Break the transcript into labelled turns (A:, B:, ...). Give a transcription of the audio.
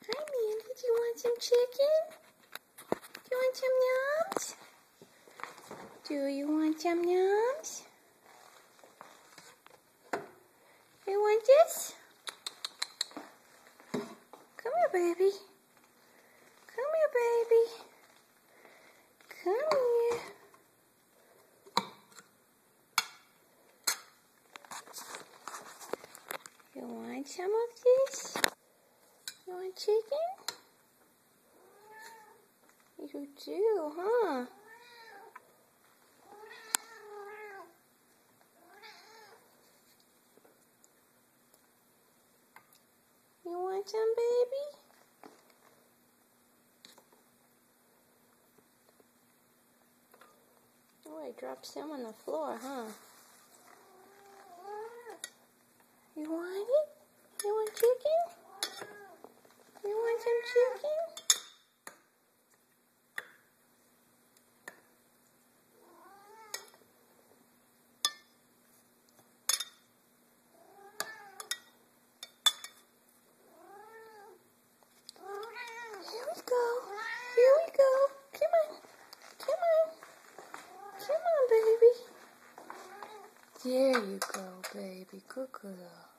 A: Hi, Mandy. Do you want some chicken? Do you want some yums? Do you want some yums? You want this? Come here, baby. Come here, baby. Come here. You want some of this? You want chicken? You do, huh? You want some, baby? Oh, I dropped some on the floor, huh? You want it? You want chicken? You want some chicken? Here we go. Here we go. Come on. Come on. Come on, baby. There you go, baby. Good girl.